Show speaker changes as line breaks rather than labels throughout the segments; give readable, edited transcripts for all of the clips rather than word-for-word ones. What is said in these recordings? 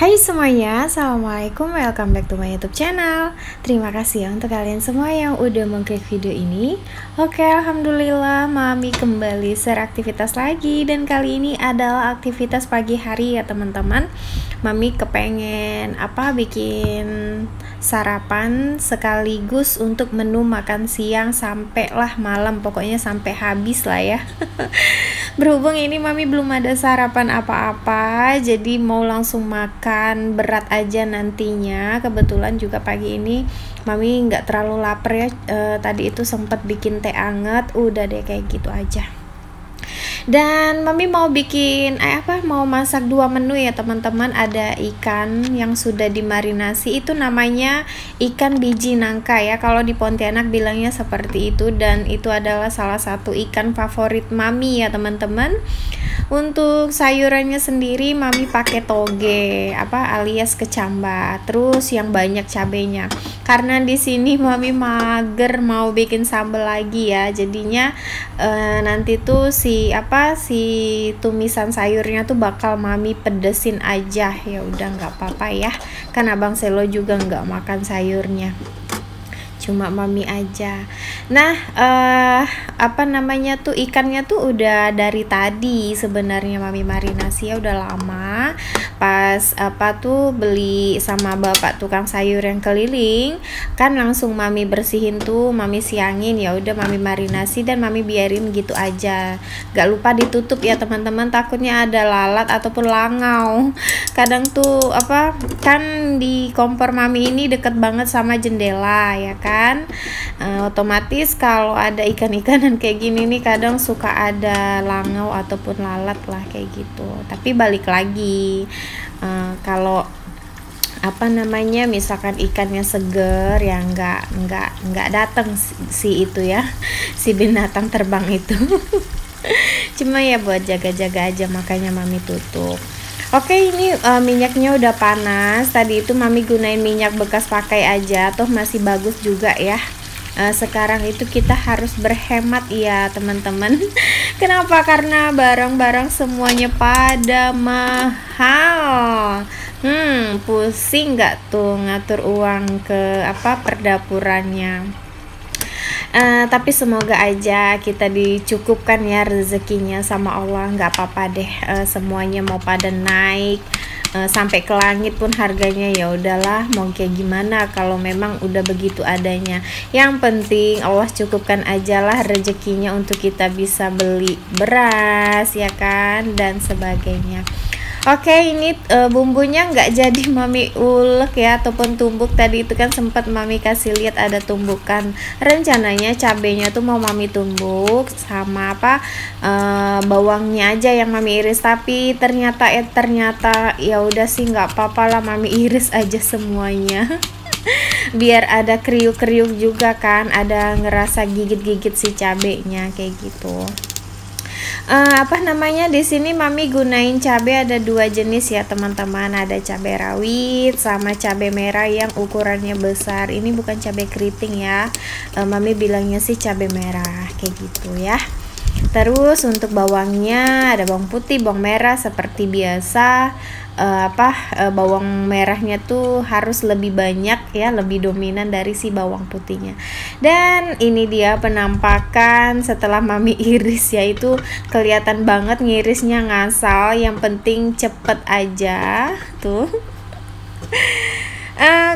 Hai semuanya, Assalamualaikum, welcome back to my YouTube channel. Terima kasih ya untuk kalian semua yang udah mengklik video ini. Oke, Alhamdulillah Mami kembali beraktivitas lagi. Dan kali ini adalah aktivitas pagi hari ya teman-teman. Mami kepengen bikin sarapan sekaligus untuk menu makan siang sampailah malam. Pokoknya sampai habis lah ya. Berhubung ini Mami belum ada sarapan apa-apa, jadi mau langsung makan berat aja nantinya. Kebetulan juga pagi ini Mami nggak terlalu lapar ya. Tadi itu sempat bikin teh anget, udah deh kayak gitu aja. Dan Mami mau bikin mau masak 2 menu ya teman-teman. Ada ikan yang sudah dimarinasi, itu namanya ikan biji nangka ya, kalau di Pontianak bilangnya seperti itu. Dan itu adalah salah satu ikan favorit Mami ya teman-teman. Untuk sayurannya sendiri Mami pakai toge alias kecamba, terus yang banyak cabenya. Karena di sini Mami mager mau bikin sambal lagi ya, jadinya nanti tuh si tumisan sayurnya tuh bakal Mami pedesin aja. Ya udah nggak apa-apa ya, kan Abang Selo juga nggak makan sayurnya, cuma Mami aja. Nah, ikannya tuh udah dari tadi sebenarnya Mami marinasi ya, udah lama. Pas beli sama bapak tukang sayur yang keliling, kan langsung Mami bersihin tuh, Mami siangin, ya udah Mami marinasi dan Mami biarin gitu aja. Gak lupa ditutup ya teman-teman, takutnya ada lalat ataupun langau. Kadang tuh kan di kompor Mami ini deket banget sama jendela ya kan. Otomatis kalau ada ikan-ikanan kayak gini nih kadang suka ada langau ataupun lalat lah kayak gitu. Tapi balik lagi, kalau misalkan ikannya seger ya nggak datang si itu ya, si binatang terbang itu. Cuma ya buat jaga-jaga aja, makanya Mami tutup. Oke, ini minyaknya udah panas. Tadi itu Mami gunain minyak bekas pakai aja, toh masih bagus juga ya. Sekarang itu kita harus berhemat ya teman-teman. Kenapa? Karena barang-barang semuanya pada mahal. Pusing nggak tuh ngatur uang ke perdapurannya. Tapi semoga aja kita dicukupkan ya rezekinya sama Allah. Nggak apa-apa deh, semuanya mau pada naik sampai ke langit pun harganya, ya udahlah mau kayak gimana kalau memang udah begitu adanya. Yang penting Allah cukupkan aja lah rezekinya untuk kita bisa beli beras ya kan, dan sebagainya. Oke, ini bumbunya nggak jadi Mami ulek ya ataupun tumbuk. Tadi itu kan sempat Mami kasih lihat ada tumbukan. Rencananya cabenya tuh mau Mami tumbuk sama bawangnya aja yang Mami iris, tapi ternyata ya udah sih nggak apa-apa lah, Mami iris aja semuanya. Biar ada kriuk-kriuk juga kan, ada ngerasa gigit-gigit si cabenya kayak gitu. Di sini Mami gunain cabai ada 2 jenis ya teman-teman. Ada cabai rawit sama cabai merah yang ukurannya besar. Ini bukan cabai keriting ya, Mami bilangnya sih cabai merah kayak gitu ya. Terus untuk bawangnya ada bawang putih, bawang merah seperti biasa. Bawang merahnya tuh harus lebih banyak ya, lebih dominan dari si bawang putihnya. Dan ini dia penampakan setelah Mami iris, yaitu kelihatan banget ngirisnya ngasal. Yang penting cepet aja tuh.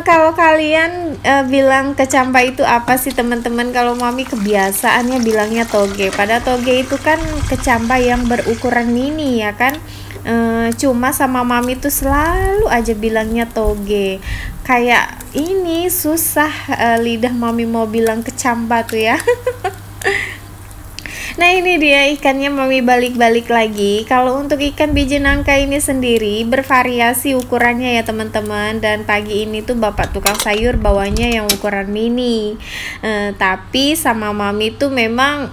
Kalau kalian bilang kecamba itu apa sih teman-teman? Kalau Mami kebiasaannya bilangnya toge. Padahal toge itu kan kecamba yang berukuran mini ya kan. Cuma sama Mami tuh selalu aja bilangnya toge. Kayak ini susah lidah Mami mau bilang kecamba tuh ya. Nah ini dia ikannya Mami balik-balik lagi. Kalau untuk ikan biji nangka ini sendiri bervariasi ukurannya ya teman-teman. Dan pagi ini tuh bapak tukang sayur bawanya yang ukuran mini. Tapi sama Mami tuh memang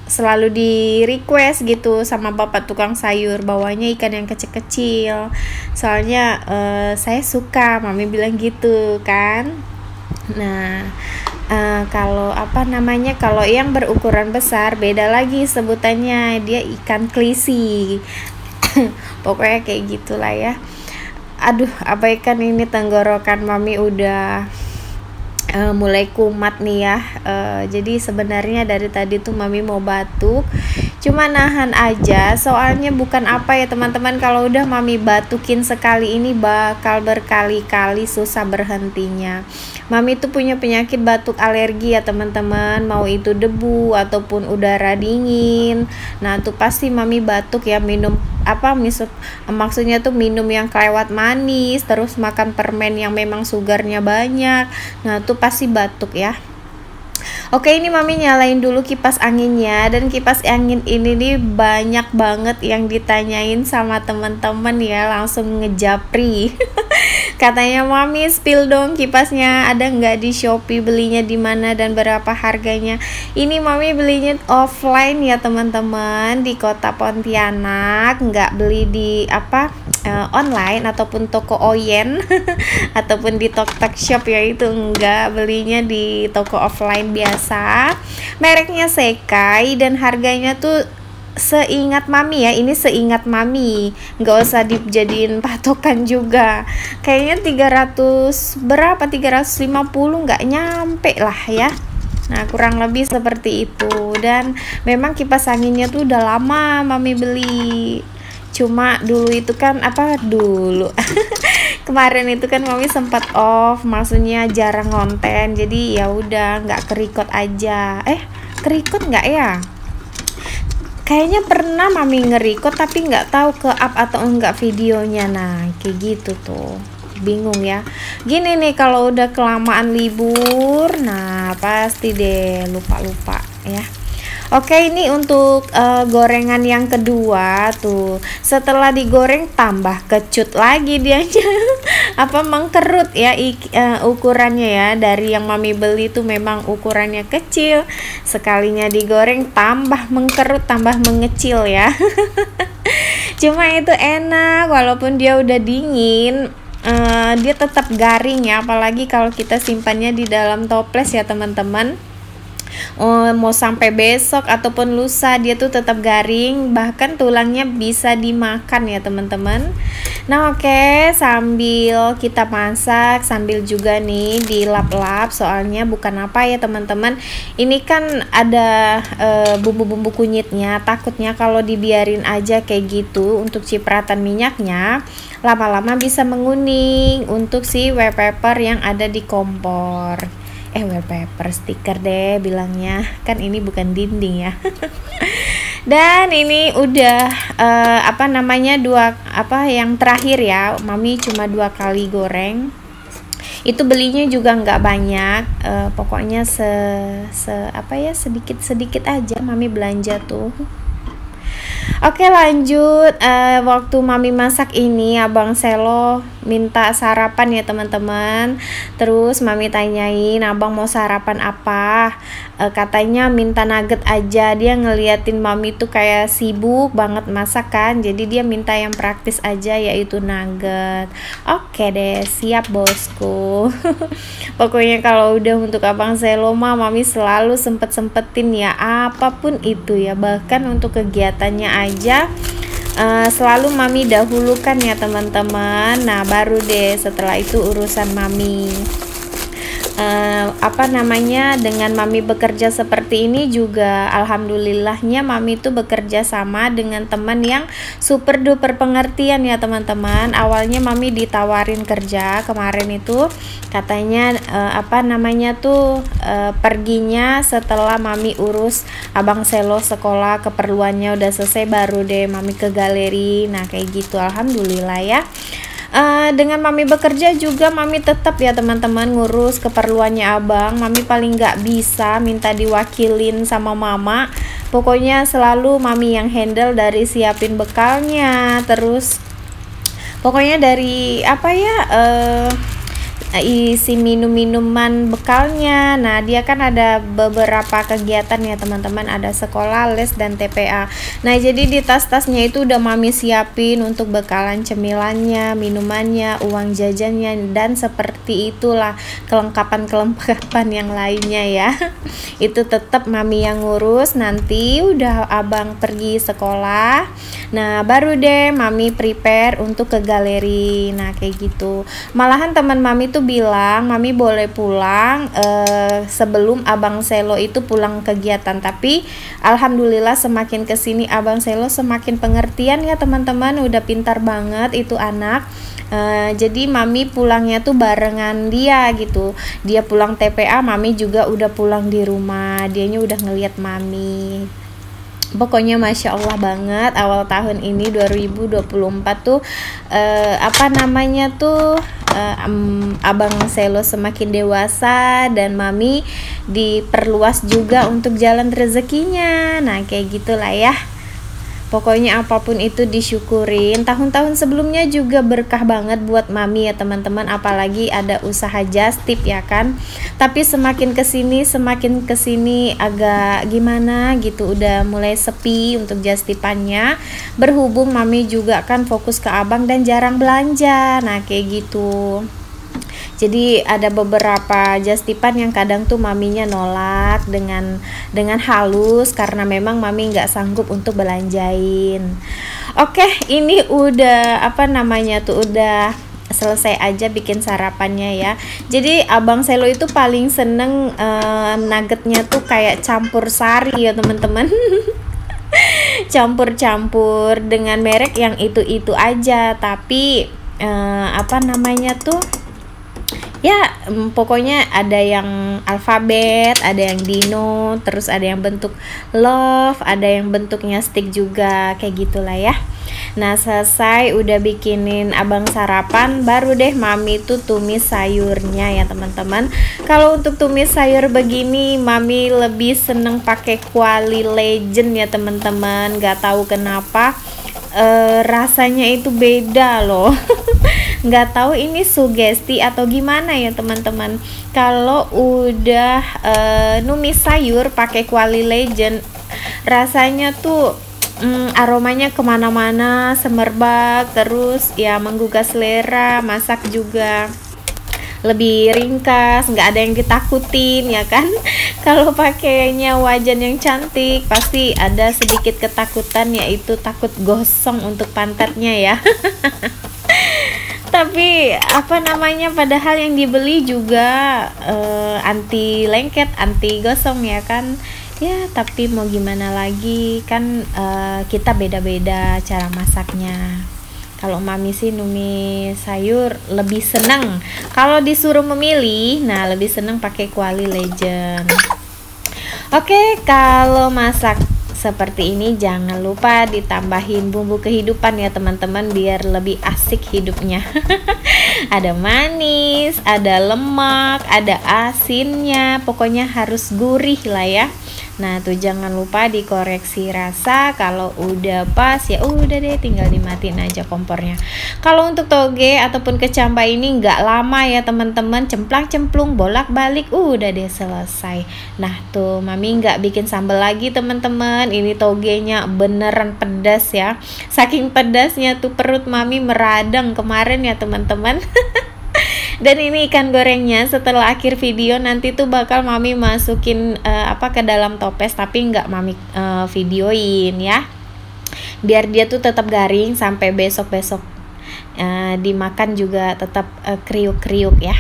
selalu di request gitu sama bapak tukang sayur bawanya ikan yang kecil-kecil. Soalnya saya suka, Mami bilang gitu kan. Nah, kalau kalau yang berukuran besar beda lagi sebutannya, dia ikan klisi. Pokoknya kayak gitulah ya. Aduh, abaikan ini tenggorokan mami udah mulai kumat nih ya. Jadi sebenarnya dari tadi tuh mami mau batuk, cuma nahan aja, soalnya bukan apa ya teman-teman, kalau udah mami batukin sekali ini bakal berkali-kali susah berhentinya. Mami tuh punya penyakit batuk alergi ya teman-teman, mau itu debu ataupun udara dingin. Nah tuh pasti mami batuk ya, minum maksudnya tuh minum yang kelewat manis, terus makan permen yang memang sugarnya banyak. Nah tuh pasti batuk ya. Oke, ini mami nyalain dulu kipas anginnya, dan kipas angin ini nih banyak banget yang ditanyain sama teman-teman ya, langsung ngejapri. Katanya, mami spill dong kipasnya, ada nggak di Shopee, belinya di mana dan berapa harganya. Ini mami belinya offline ya teman-teman, di kota Pontianak, nggak beli di online ataupun toko Oyen ataupun di Tok Shop ya, itu enggak, belinya di toko offline biasa. Mereknya Sekai dan harganya tuh seingat mami ya, ini seingat mami, nggak usah dijadiin patokan juga, kayaknya 300 berapa, 350 nggak nyampe lah ya. Nah kurang lebih seperti itu. Dan memang kipas anginnya tuh udah lama mami beli, cuma dulu itu kan kemarin itu kan mami sempat off, maksudnya jarang konten, jadi ya udah nggak kerikot aja. Kerikot nggak ya? Kayaknya pernah mami ngerikot tapi nggak tahu ke up atau enggak videonya. Nah kayak gitu tuh, bingung ya. Gini nih, kalau udah kelamaan libur, nah pasti deh lupa-lupa ya. Oke, ini untuk gorengan yang kedua tuh. Setelah digoreng tambah kecut lagi dianya. Mengkerut ya ukurannya ya. Dari yang mami beli tuh memang ukurannya kecil. Sekalinya digoreng tambah mengkerut, tambah mengecil ya. Cuma itu enak, walaupun dia udah dingin. Dia tetap garing ya, apalagi kalau kita simpannya di dalam toples ya teman-teman. Mau sampai besok ataupun lusa dia tuh tetap garing, bahkan tulangnya bisa dimakan ya teman-teman. Nah oke, sambil kita masak, sambil juga nih dilap-lap, soalnya bukan apa ya teman-teman, ini kan ada bumbu-bumbu kunyitnya. Takutnya kalau dibiarin aja kayak gitu untuk cipratan minyaknya, lama-lama bisa menguning untuk si wallpaper yang ada di kompor. Wallpaper, stiker deh bilangnya, kan ini bukan dinding ya. Dan ini udah yang terakhir ya, mami cuma 2 kali goreng. Itu belinya juga nggak banyak, pokoknya sedikit aja mami belanja tuh. Oke lanjut, waktu mami masak ini abang Selo minta sarapan ya teman-teman. Terus mami tanyain abang mau sarapan apa, katanya minta nugget aja. Dia ngeliatin mami tuh kayak sibuk banget masak kan, jadi dia minta yang praktis aja, yaitu nugget. Oke deh, siap bosku. Pokoknya kalau udah untuk abang Selo mah mami selalu sempet-sempetin ya, apapun itu ya, bahkan untuk kegiatannya aja selalu mami dahulukan ya teman-teman. Nah baru deh setelah itu urusan mami. Dengan mami bekerja seperti ini juga alhamdulillahnya mami itu bekerja sama dengan teman yang super duper pengertian ya teman-teman. Awalnya mami ditawarin kerja kemarin itu, katanya perginya setelah mami urus abang Selo sekolah, keperluannya udah selesai, baru deh mami ke galeri. Nah kayak gitu, alhamdulillah ya. Dengan mami bekerja juga mami tetap ya teman-teman ngurus keperluannya abang. Mami paling nggak bisa minta diwakilin sama mama, pokoknya selalu mami yang handle, dari siapin bekalnya, terus pokoknya dari isi minum-minuman bekalnya. Nah, dia kan ada beberapa kegiatan ya teman-teman, ada sekolah, les, dan TPA. Nah, jadi di tas-tasnya itu udah mami siapin untuk bekalan cemilannya, minumannya, uang jajannya, dan seperti itulah kelengkapan-kelengkapan yang lainnya ya. Itu tetap mami yang ngurus. Nanti udah abang pergi sekolah, nah baru deh mami prepare untuk ke galeri. Nah kayak gitu. Malahan teman mami tuh bilang mami boleh pulang sebelum abang Selo itu pulang kegiatan. Tapi alhamdulillah semakin kesini abang Selo semakin pengertian ya teman-teman. Udah pintar banget itu anak. Jadi mami pulangnya tuh barengan dia gitu. Dia pulang TPA, mami juga udah pulang di rumah. Dianya udah ngeliat mami. Pokoknya Masya Allah banget awal tahun ini 2024 tuh Abang Selo semakin dewasa dan mami diperluas juga untuk jalan rezekinya. Nah kayak gitulah ya. Pokoknya apapun itu disyukurin. Tahun-tahun sebelumnya juga berkah banget buat mami ya teman-teman, apalagi ada usaha just tip ya kan. Tapi semakin kesini agak gimana gitu, udah mulai sepi untuk just tipannya. Berhubung mami juga kan fokus ke abang dan jarang belanja. Nah kayak gitu. Jadi ada beberapa just tipan yang kadang tuh maminya nolak dengan halus karena memang mami nggak sanggup untuk belanjain. Oke, ini udah udah selesai aja bikin sarapannya ya. Jadi abang Selo itu paling seneng nuggetnya tuh kayak campur sari ya teman-teman. Campur-campur dengan merek yang itu aja, tapi ya pokoknya ada yang alfabet, ada yang dino, terus ada yang bentuk love, ada yang bentuknya stick juga, kayak gitulah ya. Nah selesai udah bikinin abang sarapan, baru deh mami tuh tumis sayurnya ya teman-teman. Kalau untuk tumis sayur begini mami lebih seneng pakai kuali legend ya teman-teman. Gak tahu kenapa rasanya itu beda loh. Nggak tahu ini sugesti atau gimana ya teman-teman. Kalau udah numis sayur pakai kuali legend, rasanya tuh aromanya kemana-mana, semerbak, terus ya menggugah selera, masak juga lebih ringkas, nggak ada yang ditakutin ya kan. Kalau pakainya wajan yang cantik pasti ada sedikit ketakutan, yaitu takut gosong untuk pantatnya ya. Tapi padahal yang dibeli juga anti lengket, anti gosong ya kan. Ya tapi mau gimana lagi kan, kita beda-beda cara masaknya. Kalau mami sih numis sayur lebih seneng, kalau disuruh memilih, nah lebih seneng pakai kuali legend. Oke, kalau masak seperti ini jangan lupa ditambahin bumbu kehidupan ya teman-teman, biar lebih asik hidupnya. Ada manis, ada lemak, ada asinnya, pokoknya harus gurih lah ya. Nah tuh jangan lupa dikoreksi rasa. Kalau udah pas ya udah deh, tinggal dimatiin aja kompornya. Kalau untuk toge ataupun kecamba ini nggak lama ya teman-teman, cemplang-cemplung bolak-balik udah deh selesai. Nah tuh mami nggak bikin sambal lagi teman-teman, ini togenya beneran pedas ya. Saking pedasnya tuh perut mami meradang kemarin ya teman-teman. Dan ini ikan gorengnya setelah akhir video nanti tuh bakal mami masukin ke dalam toples, tapi nggak mami videoin ya, biar dia tuh tetap garing sampai besok-besok dimakan juga tetap kriuk-kriuk ya.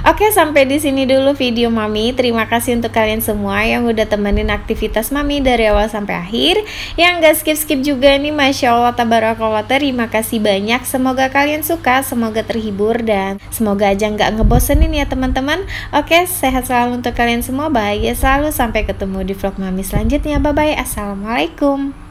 Oke, sampai di sini dulu video mami. Terima kasih untuk kalian semua yang udah temenin aktivitas mami dari awal sampai akhir. Yang gak skip-skip juga nih, Masya Allah tabarakallah, terima kasih banyak. Semoga kalian suka, semoga terhibur, dan semoga aja gak ngebosenin ya teman-teman. Oke, sehat selalu untuk kalian semua, bahagia selalu. Sampai ketemu di vlog mami selanjutnya. Bye-bye, assalamualaikum.